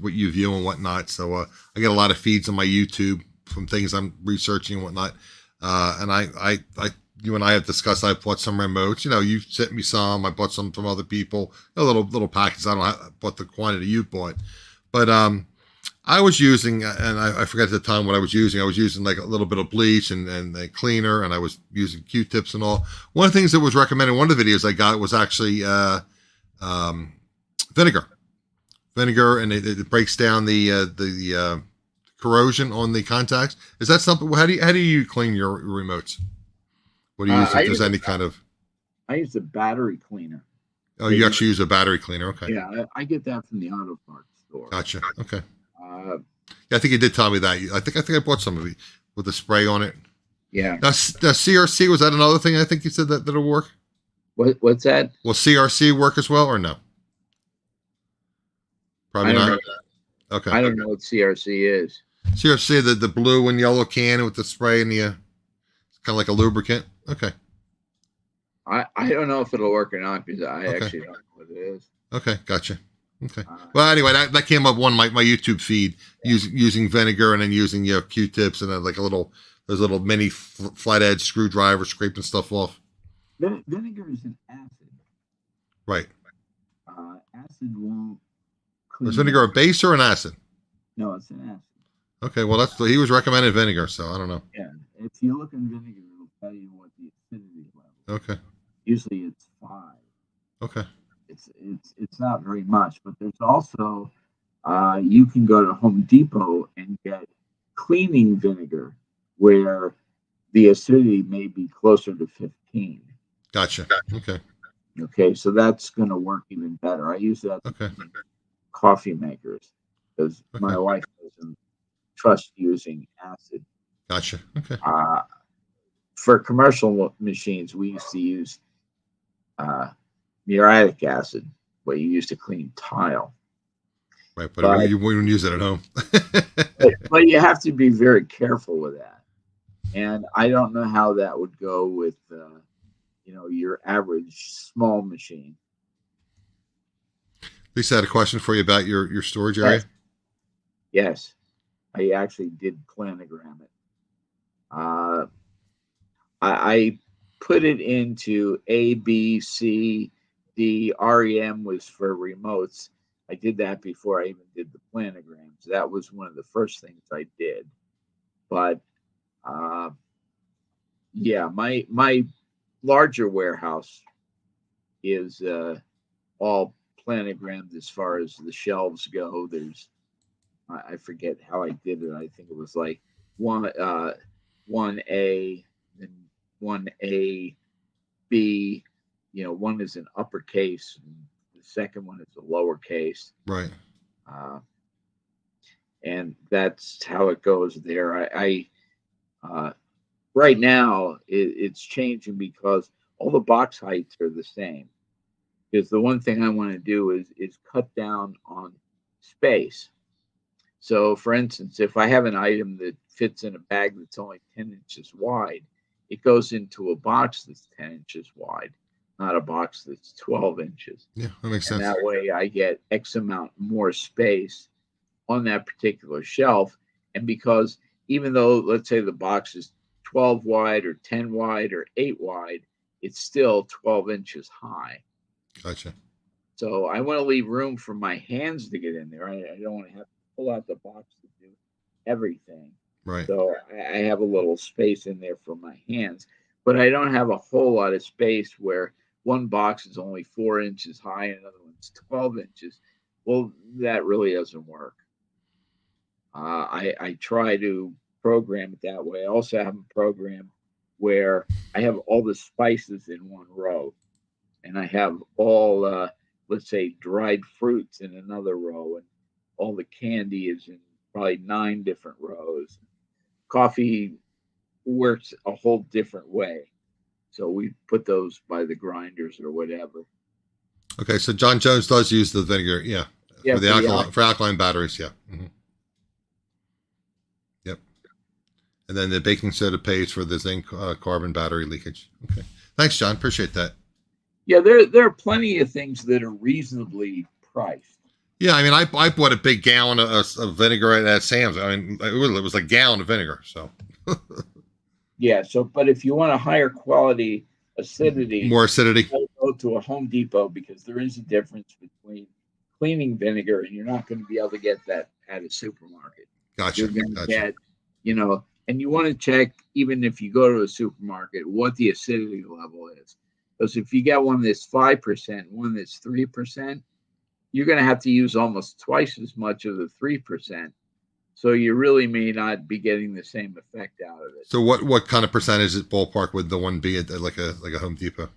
what you view and whatnot. So I get a lot of feeds on my YouTube from things I'm researching and whatnot. And you and I have discussed. I bought some remotes. You sent me some. I bought some from other people. A little package. I don't know what the quantity you bought, but I was using, and I forgot at the time what I was using. I was using like a little bit of bleach and a cleaner, and I was using Q-tips and all. One of the things that was recommended in one of the videos I got was actually vinegar. Vinegar, and it breaks down the corrosion on the contacts. Is that something? How do you clean your remotes? What do you use if there's any kind of? I use a battery cleaner. Oh, you actually use a battery cleaner. Okay. Yeah, I get that from the auto parts store. Gotcha. Okay. Yeah, I think you did tell me that. I think I bought some of it with the spray on it. Yeah. Now, CRC, was that another thing? I think you said that'll work. What's that? Will CRC work as well, or no? Probably not. Okay. I don't know what CRC is. CRC, the blue and yellow can with the spray and the it's kind of like a lubricant. Okay. I don't know if it'll work or not, because I actually don't know what it is. Okay, gotcha. Okay. Well, anyway, that came up on my YouTube feed, using vinegar and then using Q-tips and then like those little mini flat edge screwdriver scraping stuff off. Vinegar is an acid. Right. Acid won't. Is vinegar a base or an acid? No, it's an acid. Okay, well he was recommended vinegar, so I don't know. Yeah, if you look in vinegar, it'll tell you what the acidity level. Okay. Usually it's 5. Okay. It's not very much, but there's also you can go to Home Depot and get cleaning vinegar where the acidity may be closer to 15. Gotcha. Okay. Okay, so that's going to work even better. I use that Okay. in coffee makers because my Okay. wife doesn't trust using acid. Gotcha. Okay. For commercial machines, we used to use muriatic acid, what you use to clean tile. Right, but you wouldn't use it at home. but you have to be very careful with that. And I don't know how that would go with, your average small machine. Lisa had a question for you about your storage area. Yes, I actually did planogram it. I put it into A, B, C, D. REM was for remotes. I did that before I even did the planograms. That was one of the first things I did. But yeah, my larger warehouse is all planogrammed as far as the shelves go. I forget how I did it. I think it was like one A, then one A, B. One is an uppercase, and the second one is a lowercase. Right. And that's how it goes there. I right now it's changing because all the box heights are the same. Because the one thing I want to do is cut down on space. So, for instance, if I have an item that fits in a bag that's only 10 inches wide, it goes into a box that's 10 inches wide, not a box that's 12 inches. Yeah, that makes sense. And that way I get X amount more space on that particular shelf. And because even though, let's say the box is 12 wide or 10 wide or 8 wide, it's still 12 inches high. Gotcha. So I want to leave room for my hands to get in there. I don't want to have to pull out the box to do everything. Right. So I have a little space in there for my hands, but I don't have a whole lot of space where one box is only 4 inches high and another one's 12 inches. Well, that really doesn't work. I try to program it that way. I also have a program where I have all the spices in one row, and I have all, let's say, dried fruits in another row, and all the candy is in probably 9 different rows. Coffee works a whole different way. So we put those by the grinders or whatever. Okay, so John Jones does use the vinegar, yeah, for alkaline batteries, yeah. Mm-hmm. Yep. And then the baking soda pays for the zinc carbon battery leakage. Okay, thanks, John. Appreciate that. Yeah, there are plenty of things that are reasonably priced. Yeah, I mean, I bought a big gallon of vinegar at Sam's. I mean, it was a gallon of vinegar. So. Yeah. So, but if you want a higher quality acidity, more acidity, go to a Home Depot because there is a difference between cleaning vinegar, and you're not going to be able to get that at a supermarket. Gotcha. You're going to get, and you want to check even if you go to a supermarket what the acidity level is. Because if you get one that's 5%, one that's 3%, you're going to have to use almost twice as much of the 3%. So you really may not be getting the same effect out of it. So what kind of percentage is ballpark would the one be at like a Home Depot?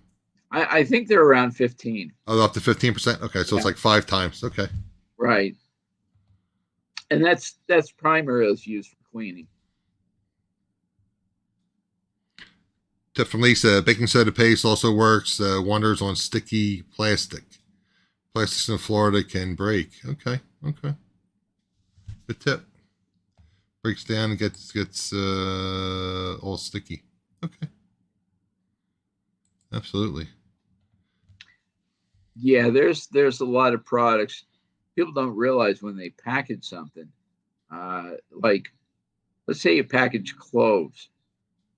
I think they're around 15. Oh, up to 15%? Okay, so yeah. It's like 5 times. Okay. Right. And that's primarily used for cleaning. Tip from Lisa, baking soda paste also works wonders on sticky plastic. Plastics in Florida can break. Okay. Good tip. Breaks down and gets all sticky. Okay. Absolutely. Yeah, there's a lot of products people don't realize when they package something. Like, let's say you package cloves.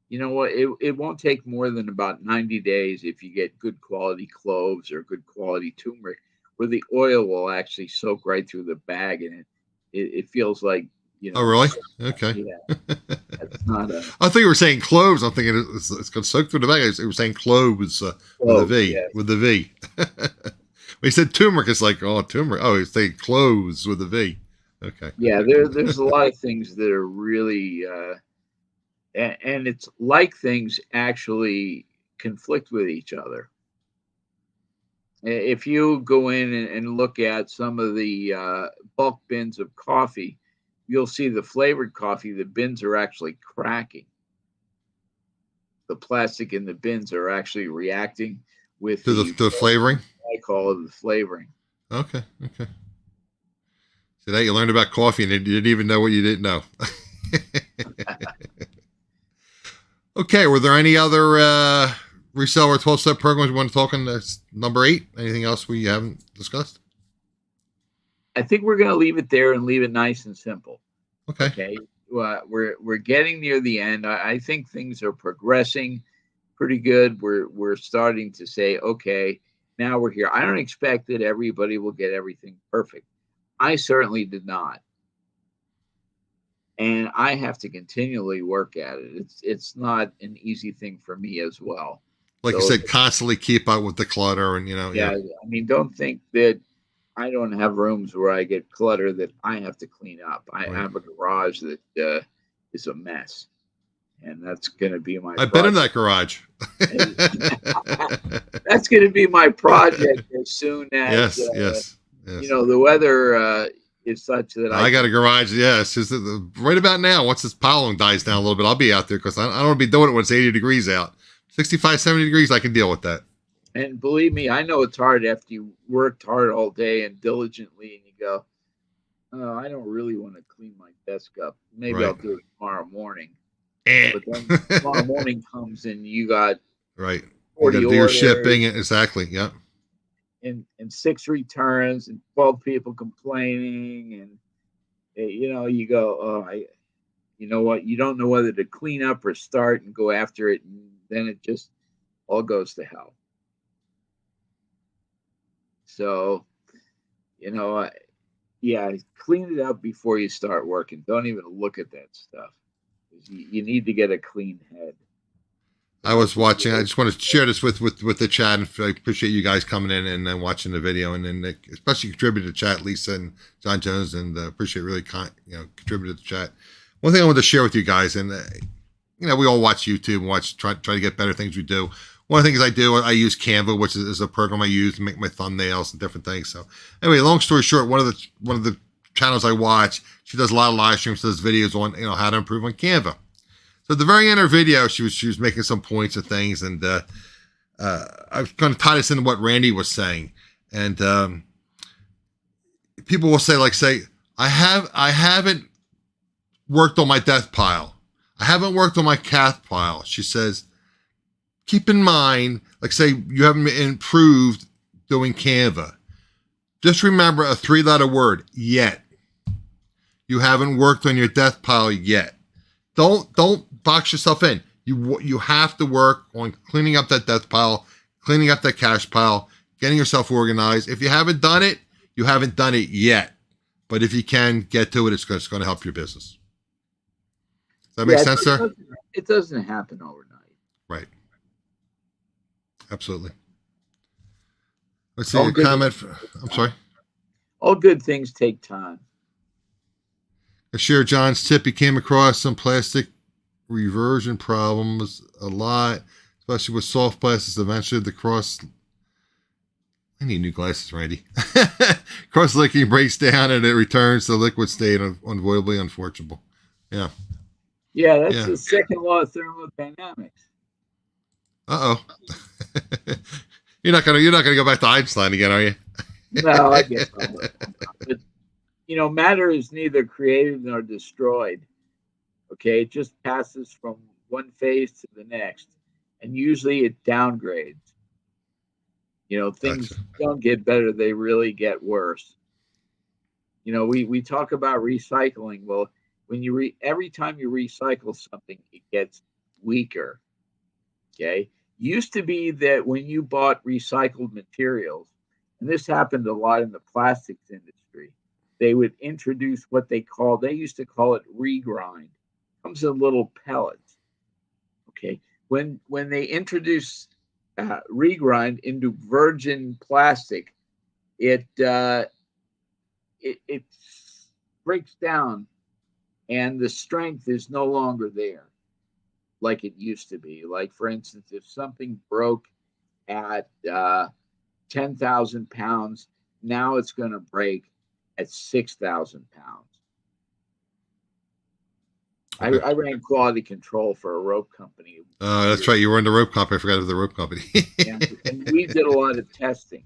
You know what? It won't take more than about 90 days if you get good quality cloves or good quality turmeric, where the oil will actually soak right through the bag, and it feels like, Oh, really? Okay. Yeah. That's not a. I think you were saying cloves. I'm thinking it's going to soak through the bag. You were saying cloves with a V. Yes. With the V. When he said turmeric, it's like, oh, turmeric. Oh, he's saying cloves with a V. Okay. Yeah, there's a lot of things that are really, and it's like things actually conflict with each other. If you go in and look at some of the bulk bins of coffee, you'll see the flavored coffee, the bins are actually cracking. The plastic in the bins are actually reacting with To the the flavoring. glycol of the flavoring. Okay. Okay. Today you learned about coffee and you didn't even know what you didn't know. Okay. Were there any other reseller 12-step programs you want to talk on? That's number 8. Anything else we haven't discussed? I think we're going to leave it there and leave it nice and simple. Okay. Okay. We're getting near the end. I think things are progressing pretty good. We're starting to say, okay, now we're here. I don't expect that everybody will get everything perfect. I certainly did not. And I have to continually work at it. It's not an easy thing for me as well. Like you So, said, constantly keep up with the clutter and, yeah, I mean, don't think that I don't have rooms where I get clutter that I have to clean up. I Right. have a garage that is a mess, and that's going to be my I've been in project. that garage. That's going to be my project as soon as Yes. the weather is such that I got a garage. Yes, just right about now. Once this pollen dies down a little bit, I'll be out there because I don't want to be doing it when it's 80 degrees out. 65, 70 degrees, I can deal with that. And believe me, I know it's hard after you worked hard all day and diligently, and you go, "Oh, I don't really want to clean my desk up. Maybe I'll do it tomorrow morning." But then tomorrow morning comes and you got right. You 40 got to do your orders shipping. Exactly. Yep. and 6 returns and 12 people complaining, and you go, "Oh, you know what? You don't know whether to clean up or start and go after it, and then it just all goes to hell." So, yeah, clean it up before you start working. Don't even look at that stuff. You need to get a clean head. I was watching. I just want to share this with the chat, and I appreciate you guys coming in and then watching the video, and then especially contributed to chat, Lisa and John Jones, and appreciate really contributed to the chat. One thing I wanted to share with you guys, and we all watch YouTube and try to get better things we do. One of the things I do, I use Canva, which is a program I use to make my thumbnails and different things. So anyway, long story short, one of the channels I watch, she does a lot of live streams, does videos on how to improve on Canva. So at the very end of her video, she was making some points and things, and I was going to tie this into what Randy was saying. And people will say, I haven't worked on my death pile. I haven't worked on my cath pile. She says, keep in mind, say you haven't improved doing Canva. Just remember a 3-letter word, yet. You haven't worked on your death pile yet. Don't box yourself in. You have to work on cleaning up that death pile, cleaning up that cash pile, getting yourself organized. If you haven't done it, you haven't done it yet. But if you can get to it, it's going to help your business. Does that make sense, sir? It doesn't happen overnight. Right. Absolutely. Let's see a comment. I'm sorry. All good things take time. I share John's tip. He came across some plastic reversion problems a lot, especially with soft plastics. Eventually, the cross. I need new glasses, Randy. Cross-linking breaks down and it returns to the liquid state, unavoidably unfortunate. Yeah. Yeah, that's the second law of thermodynamics. Uh-oh. You're not gonna go back to Einstein again, are you? No, I guess not. But, matter is neither created nor destroyed. Okay, it just passes from one phase to the next, and usually it downgrades. Things don't get better; they really get worse. We talk about recycling. Well, when every time you recycle something, it gets weaker. Okay, used to be that when you bought recycled materials, and this happened a lot in the plastics industry, they would introduce what they used to call it regrind. It comes in little pellets. Okay, when they introduced regrind into virgin plastic, it breaks down and the strength is no longer there like it used to be. Like, for instance, if something broke at 10,000 pounds, now it's going to break at 6,000 pounds. Okay. I ran quality control for a rope company. That's right. You were in the rope company. I forgot about the rope company. and we did a lot of testing.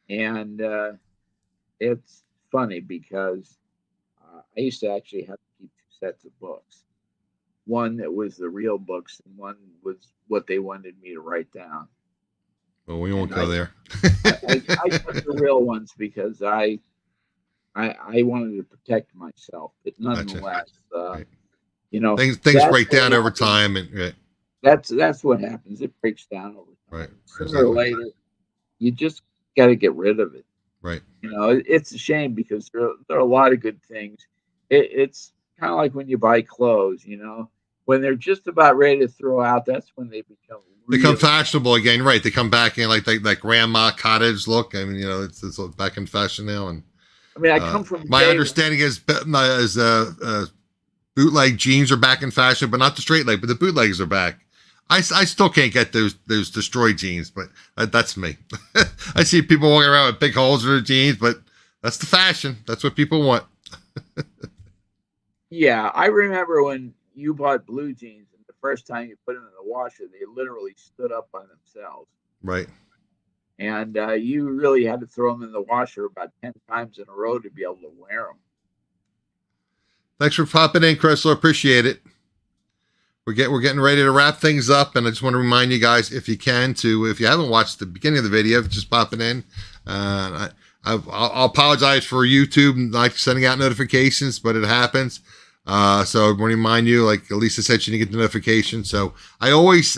And it's funny because I used to actually have to keep 2 sets of books. One that was the real books, and one was what they wanted me to write down. Well, we won't go there. I took the real ones because I wanted to protect myself, but nonetheless, Right. you know, things break down over time, and right. That's what happens. It breaks down over time. Right. Sooner or later, you just got to get rid of it. Right. You know, it's a shame because there are a lot of good things. It's kind of like when you buy clothes. You know, when they're just about ready to throw out, that's when they become fashionable again. Right. They come back in like that grandma cottage look. I mean, you know, it's back in fashion now. And I mean, I come from my understanding is bootleg jeans are back in fashion, but not the straight leg, but the bootlegs are back. I still can't get those destroyed jeans, but that's me. I see people walking around with big holes in their jeans, but that's the fashion. That's what people want. Yeah, I remember when you bought blue jeans, and the first time you put them in the washer, they literally stood up by themselves. Right. And you really had to throw them in the washer about 10 times in a row to be able to wear them. Thanks for popping in, Chris. I appreciate it. We're getting ready to wrap things up, and I just want to remind you guys, if you can, if you haven't watched the beginning of the video, just popping in. I'll apologize for YouTube like sending out notifications, but it happens. So I want to remind you, like Elisa said, you didn't get the notification. So I always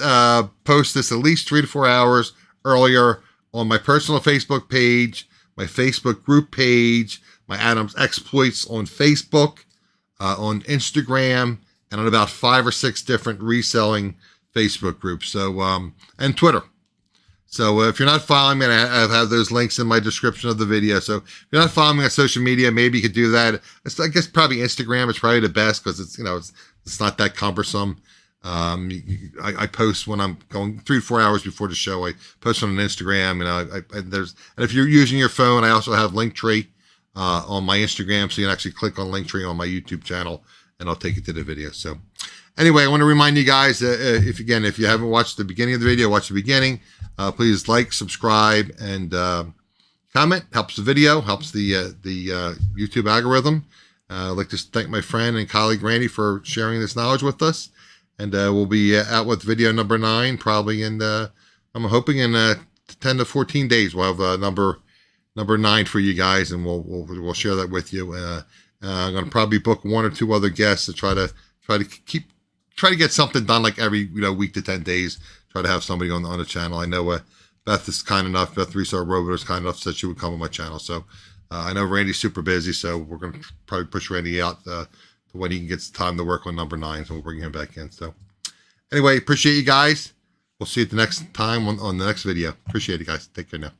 post this at least 3 to 4 hours earlier on my personal Facebook page, my Facebook group page, my Adams Exploits on Facebook, on Instagram, and on about 5 or 6 different reselling Facebook groups. So, and Twitter. So if you're not following me, I have those links in my description of the video. So if you're not following me on social media, maybe you could do that. I guess probably Instagram is probably the best because it's not that cumbersome. I post when I'm going 3 to 4 hours before the show. I post on Instagram, and if you're using your phone, I also have Linktree on my Instagram, so you can actually click on Linktree on my YouTube channel, and I'll take you to the video. So anyway, I want to remind you guys, if you haven't watched the beginning of the video, watch the beginning. Please like, subscribe, and comment. Helps the video, helps the YouTube algorithm. I'd like to thank my friend and colleague Randy for sharing this knowledge with us. And we'll be out with video number 9, probably I'm hoping in 10 to 14 days. We'll have number 9 for you guys, and we'll share that with you. I'm going to probably book 1 or 2 other guests to try to get something done like every week to 10 days. Try to have somebody on the channel. I know Beth is kind enough. Beth Reseller Robot is kind enough that she would come on my channel. So I know Randy's super busy, so we're going to probably push Randy out to when he gets time to work on number 9. So we'll bring him back in. So anyway, appreciate you guys. We'll see you the next time on the next video. Appreciate it, guys. Take care now.